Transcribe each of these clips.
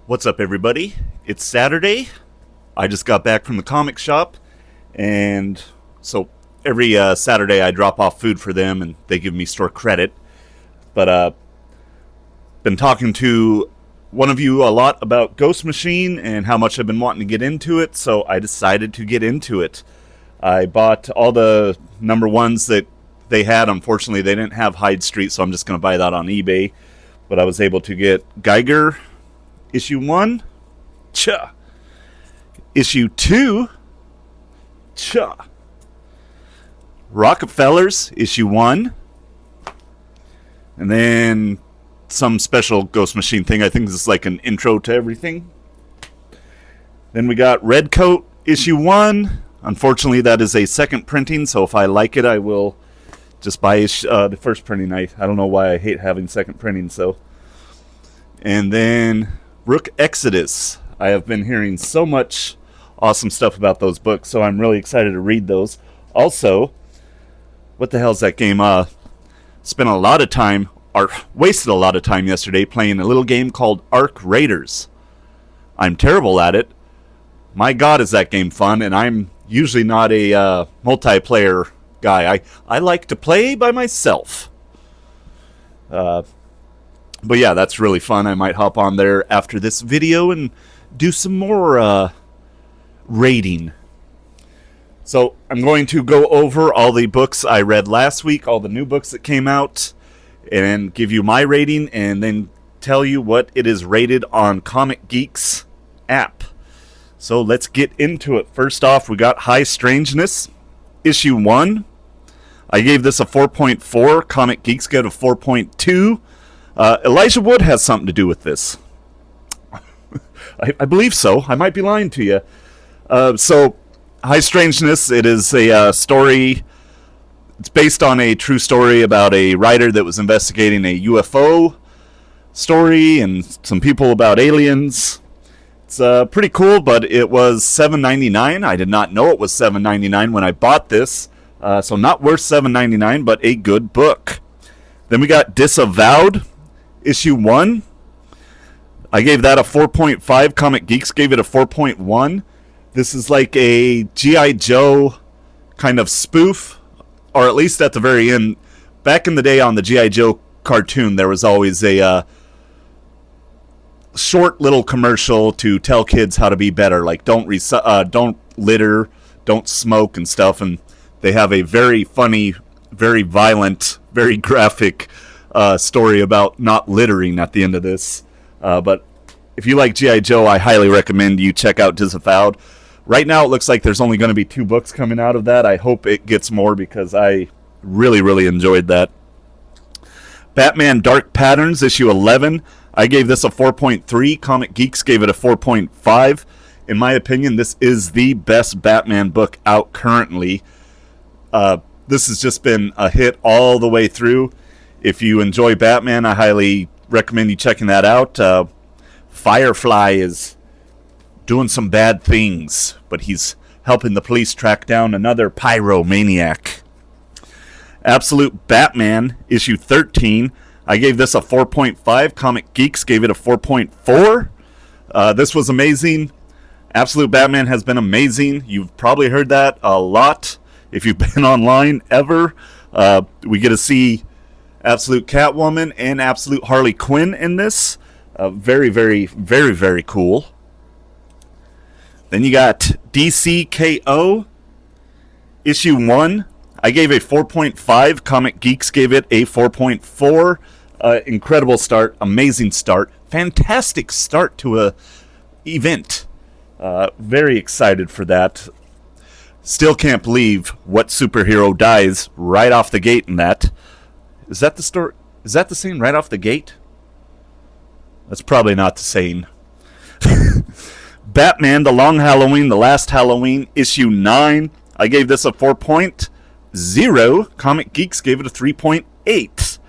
What's up, everybody? It's Saturday. I just got back from the comic shop, and so every Saturday I drop off food for them, and they give me store credit. But been talking to one of you a lot about Ghost Machine and how much I've been wanting to get into it, so I decided to get into it. I bought all the number ones that they had. Unfortunately, they didn't have Hyde Street, so I'm just going to buy that on eBay. But I was able to get Geiger issue 1, cha. Issue 2, cha. Rockefellers issue 1, and then some special Ghost Machine thing. I think this is like an intro to everything. Then we got Redcoat issue 1. Unfortunately, that is a second printing, so if I like it, I will just buy the first printing. I don't know why I hate having second printing. So, and then Rook Exodus. I have been hearing so much awesome stuff about those books, so I'm really excited to read those. Also, what the hell's that game? Spent a lot of time, or wasted a lot of time yesterday playing a little game called Arc Raiders. I'm terrible at it. My God, is that game fun, and I'm usually not a multiplayer guy. I like to play by myself. But yeah, that's really fun. I might hop on there after this video and do some more raiding. So I'm going to go over all the books I read last week, all the new books that came out, and give you my rating, and then tell you what it is rated on Comic Geeks app. So let's get into it. First off, we got High Strangeness, issue 1. I gave this a 4.4. Comic Geeks gave it a 4.2. Elijah Wood has something to do with this. I believe so. I might be lying to you. So, High Strangeness, it is a story. It's based on a true story about a writer that was investigating a UFO story and some people about aliens. It's pretty cool, but it was $7.99. I did not know it was $7.99 when I bought this. So not worth $7.99, but a good book. Then we got Disavowed, issue 1. I gave that a 4.5. Comic Geeks gave it a 4.1. This is like a G.I. Joe kind of spoof, or at least at the very end. Back in the day on the G.I. Joe cartoon, there was always a short little commercial to tell kids how to be better, like don't litter, don't smoke and stuff. And they have a very funny, very violent, very graphic story about not littering at the end of this. But if you like G.I. Joe, I highly recommend you check out Disavowed. Right now, it looks like there's only going to be 2 books coming out of that. I hope it gets more because I really, really enjoyed that. Batman Dark Patterns, issue 11. I gave this a 4.3. Comic Geeks gave it a 4.5. In my opinion, this is the best Batman book out currently. This has just been a hit all the way through. If you enjoy Batman, I highly recommend you checking that out. Firefly is doing some bad things, but he's helping the police track down another pyromaniac. Absolute Batman, issue 13. I gave this a 4.5. Comic Geeks gave it a 4.4. This was amazing. Absolute Batman has been amazing. You've probably heard that a lot if you've been online ever. We get to see Absolute Catwoman and Absolute Harley Quinn in this. Very, very, very, very cool. Then you got DCKO, issue 1. I gave a 4.5. Comic Geeks gave it a 4.4. Incredible start. Amazing start. Fantastic start to a event. Very excited for that. Still can't believe what superhero dies right off the gate in that. Is that the story? Is that the saying, right off the gate? That's probably not the saying. Batman, The Long Halloween, The Last Halloween, issue 9. I gave this a 4.0. Comic Geeks gave it a 3.8.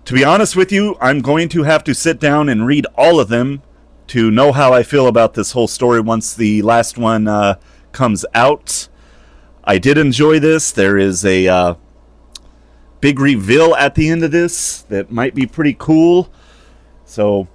To be honest with you, I'm going to have to sit down and read all of them to know how I feel about this whole story once the last one comes out. I did enjoy this. There is a big reveal at the end of this that might be pretty cool. So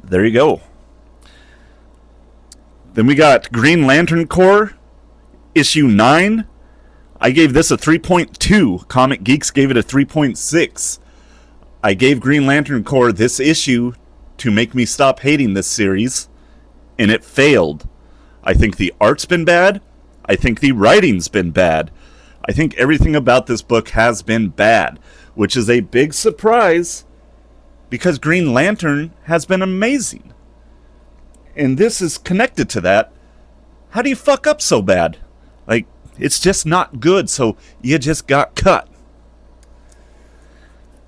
there you go. Then we got Green Lantern Corps, issue 9. I gave this a 3.2. Comic Geeks gave it a 3.6. I gave Green Lantern Corps this issue to make me stop hating this series, and it failed. I think the art's been bad. I think the writing's been bad. I think everything about this book has been bad, which is a big surprise because Green Lantern has been amazing. And this is connected to that. How do you fuck up so bad? Like, it's just not good, so you just got cut.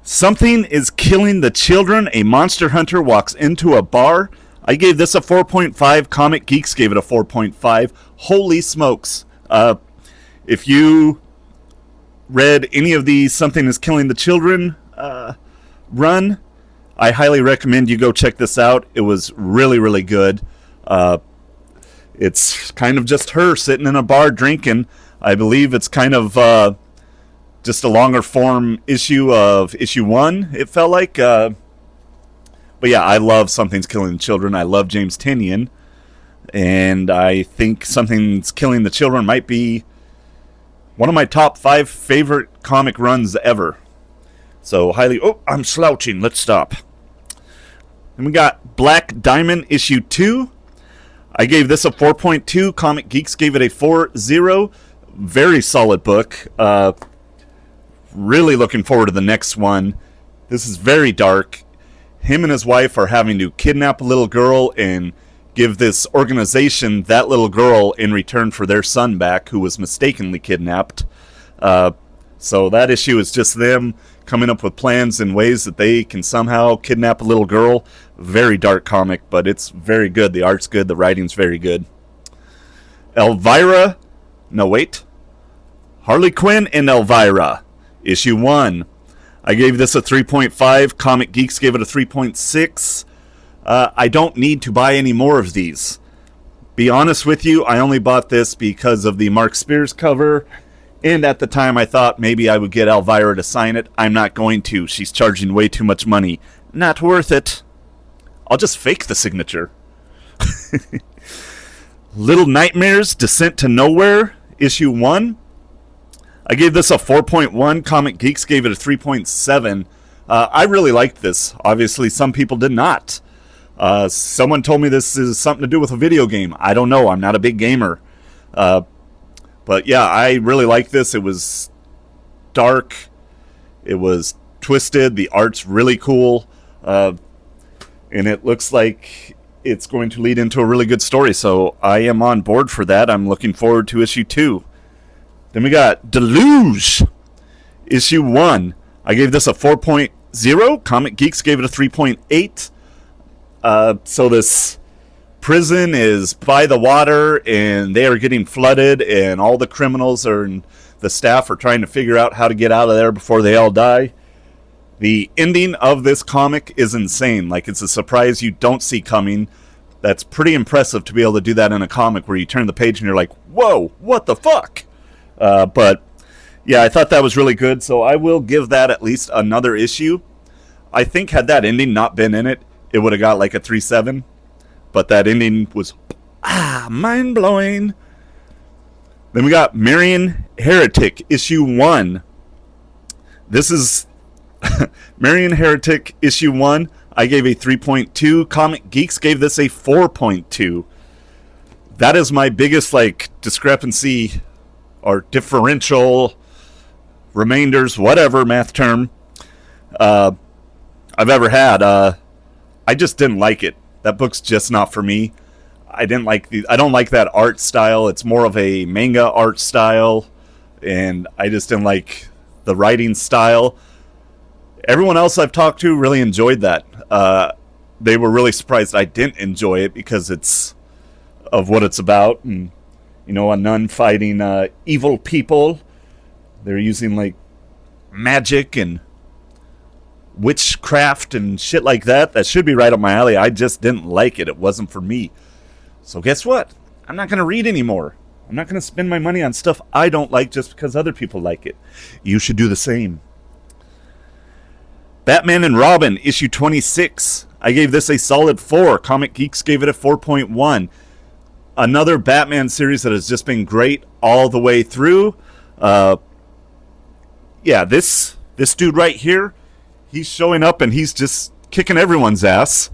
Something is killing the children. A monster hunter walks into a bar. I gave this a 4.5. Comic Geeks gave it a 4.5. Holy smokes. If you read any of the Something is Killing the Children run, I highly recommend you go check this out. It was really, really good. It's kind of just her sitting in a bar drinking. I believe it's kind of just a longer form issue of issue 1, it felt like. But yeah, I love Something's Killing the Children. I love James Tynion. And I think Something's Killing the Children might be one of my top 5 favorite comic runs ever. So highly... Oh, I'm slouching. Let's stop. Then we got Black Diamond issue 2. I gave this a 4.2. Comic Geeks gave it a 4.0. Very solid book. Really looking forward to the next one. This is very dark. Him and his wife are having to kidnap a little girl and give this organization that little girl in return for their son back, who was mistakenly kidnapped. So that issue is just them coming up with plans and ways that they can somehow kidnap a little girl. Very dark comic, but it's very good. The art's good. The writing's very good. Elvira. No, wait. Harley Quinn and Elvira. Issue 1. I gave this a 3.5. Comic Geeks gave it a 3.6. I don't need to buy any more of these. Be honest with you, I only bought this because of the Mark Spears cover. And at the time I thought maybe I would get Elvira to sign it. I'm not going to. She's charging way too much money. Not worth it. I'll just fake the signature. Little Nightmares, Descent to Nowhere, issue 1. I gave this a 4.1. Comic Geeks gave it a 3.7. I really liked this. Obviously, some people did not. Someone told me this is something to do with a video game. I don't know. I'm not a big gamer. But yeah, I really liked this. It was dark. It was twisted. The art's really cool. And it looks like it's going to lead into a really good story. So I am on board for that. I'm looking forward to issue 2. Then we got Deluge, issue 1. I gave this a 4.0. Comic Geeks gave it a 3.8. So this prison is by the water, and they are getting flooded, and all the criminals and the staff are trying to figure out how to get out of there before they all die. The ending of this comic is insane. Like, it's a surprise you don't see coming. That's pretty impressive to be able to do that in a comic where you turn the page and you're like, whoa, what the fuck? But yeah, I thought that was really good, so I will give that at least another issue. I think had that ending not been in it, it would have got like a 3.7. But that ending was mind-blowing. Then we got Marion Heretic, issue 1. This is Marion Heretic, issue 1. I gave a 3.2. Comic Geeks gave this a 4.2. That is my biggest discrepancy or differential remainders, whatever math term I've ever had. I just didn't like it. That book's just not for me. I don't like that art style. It's more of a manga art style, and I just didn't like the writing style. Everyone else I've talked to really enjoyed that. They were really surprised I didn't enjoy it because it's of what it's about, and a nun fighting evil people. They're using magic and witchcraft and shit like that. That should be right up my alley. I just didn't like it. It wasn't for me. So guess what? I'm not going to read anymore. I'm not going to spend my money on stuff I don't like just because other people like it. You should do the same. Batman and Robin, issue 26. I gave this a solid 4. Comic Geeks gave it a 4.1. Another Batman series that has just been great all the way through. This dude right here, he's showing up and he's just kicking everyone's ass.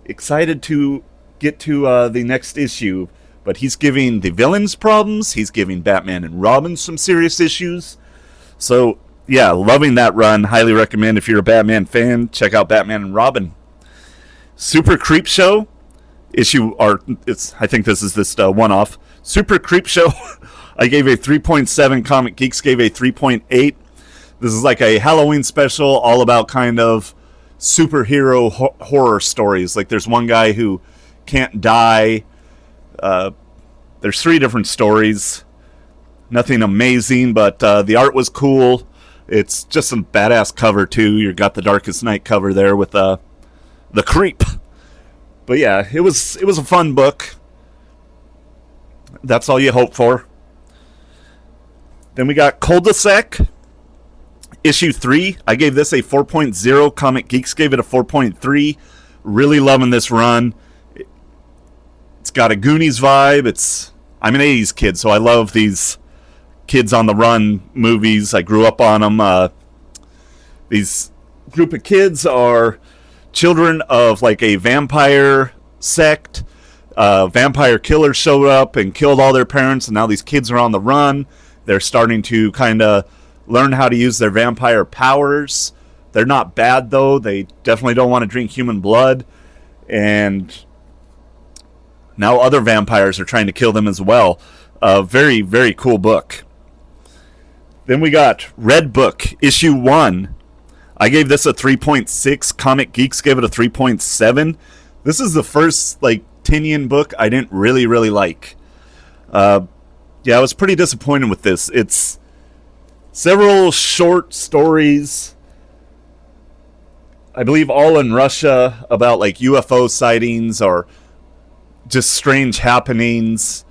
Excited to get to the next issue, but he's giving the villains problems. He's giving Batman and Robin some serious issues. So, yeah, loving that run. Highly recommend if you're a Batman fan, check out Batman and Robin. Super Creep Show I think this is this one-off. Super Creep Show, I gave a 3.7. Comic Geeks gave a 3.8. This is like a Halloween special all about kind of superhero horror stories. Like there's one guy who can't die. There's 3 different stories. Nothing amazing, but the art was cool. It's just some badass cover too. You got the Darkest Night cover there with the creep. But yeah, it was a fun book. That's all you hope for. Then we got Cul-de-sac, issue 3. I gave this a 4.0. Comic Geeks gave it a 4.3. Really loving this run. It's got a Goonies vibe. I'm an 80s kid, so I love these kids on the run movies. I grew up on them. These group of kids are children of like a vampire sect. Vampire killers showed up and killed all their parents, and now these kids are on the run. They're starting to kind of learn how to use their vampire powers. They're not bad, though. They definitely don't want to drink human blood. And now other vampires are trying to kill them as well. Very, very cool book. Then we got Red Book, issue 1. I gave this a 3.6. Comic Geeks gave it a 3.7. This is the first, Tinian book I didn't really, really like. I was pretty disappointed with this. It's several short stories, I believe all in Russia, about UFO sightings or just strange happenings.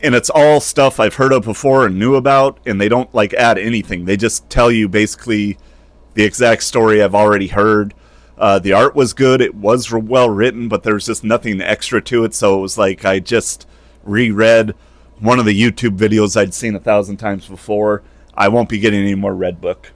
And it's all stuff I've heard of before and knew about, and they don't add anything. They just tell you basically the exact story I've already heard. The art was good. It was well written, but there was just nothing extra to it. So it was like I just reread one of the YouTube videos I'd seen 1,000 times before. I won't be getting any more Red Book.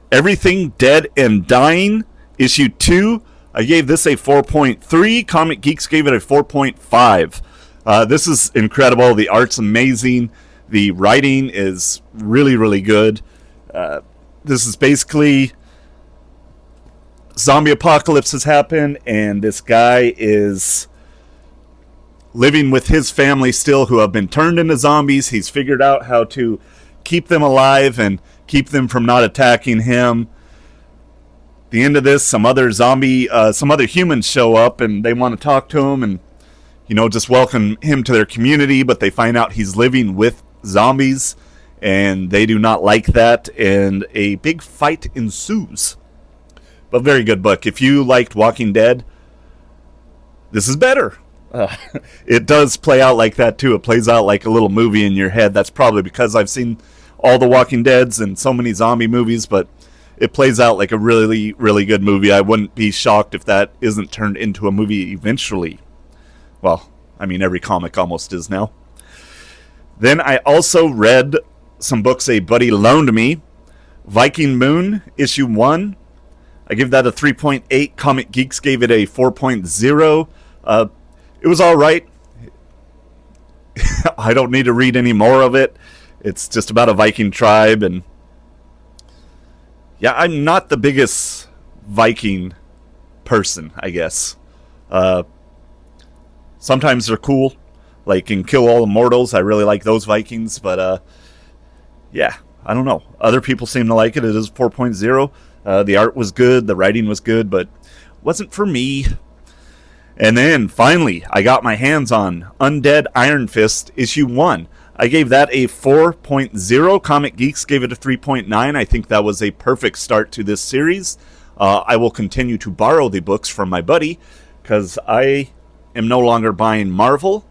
Everything Dead and Dying, issue 2. I gave this a 4.3. Comic Geeks gave it a 4.5. This is incredible. The art's amazing. The writing is really, really good. This is basically zombie apocalypse has happened, and this guy is living with his family still, who have been turned into zombies. He's figured out how to keep them alive and keep them from not attacking him. At the end of this, some other humans show up, and they want to talk to him and just welcome him to their community, but they find out he's living with zombies, and they do not like that, and a big fight ensues. But very good book. If you liked Walking Dead, this is better. It does play out like that, too. It plays out like a little movie in your head. That's probably because I've seen all the Walking Deads and so many zombie movies, but it plays out like a really, really good movie. I wouldn't be shocked if that isn't turned into a movie eventually. Well, I mean, every comic almost is now. Then I also read some books a buddy loaned me. Viking Moon, issue 1. I give that a 3.8. Comic Geeks gave it a 4.0. It was all right. I don't need to read any more of it. It's just about a Viking tribe, and yeah, I'm not the biggest Viking person, I guess. Sometimes they're cool, in Kill All Immortals. I really like those Vikings, but yeah, I don't know. Other people seem to like it. It is 4.0. The art was good, the writing was good, but wasn't for me. And then, finally, I got my hands on Undead Iron Fist, issue 1. I gave that a 4.0. Comic Geeks gave it a 3.9. I think that was a perfect start to this series. I will continue to borrow the books from my buddy, because I am no longer buying Marvel.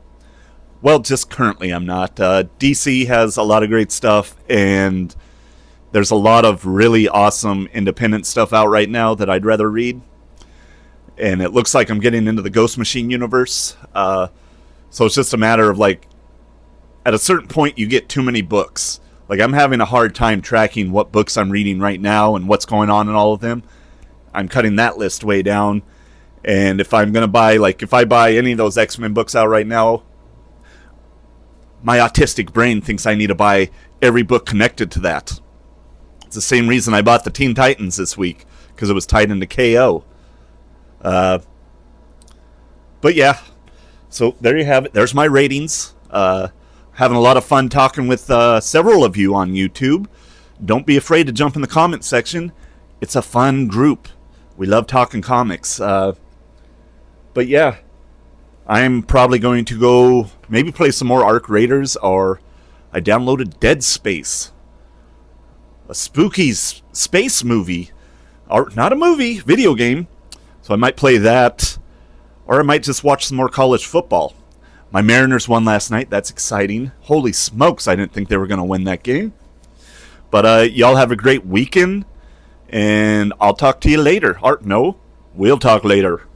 Well, just currently I'm not. DC has a lot of great stuff, and There's a lot of really awesome independent stuff out right now that I'd rather read. And it looks like I'm getting into the Ghost Machine universe. So it's just a matter of, like, at a certain point you get too many books. Like, I'm having a hard time tracking what books I'm reading right now and what's going on in all of them. I'm cutting that list way down. And if I'm going to buy, like, if I buy any of those X-Men books out right now, my autistic brain thinks I need to buy every book connected to that. It's the same reason I bought the Teen Titans this week, because it was tied into KO. But yeah, so there you have it. There's my ratings. Having a lot of fun talking with several of you on YouTube. Don't be afraid to jump in the comment section. It's a fun group. We love talking comics. But yeah, I'm probably going to go maybe play some more Arc Raiders, or I downloaded Dead Space, a spooky space movie, or not a movie, video game. So I might play that, or I might just watch some more college football. My Mariners won last night. That's exciting. Holy smokes, I didn't think they were going to win that game. But y'all have a great weekend, and I'll talk to you later. Or no, we'll talk later.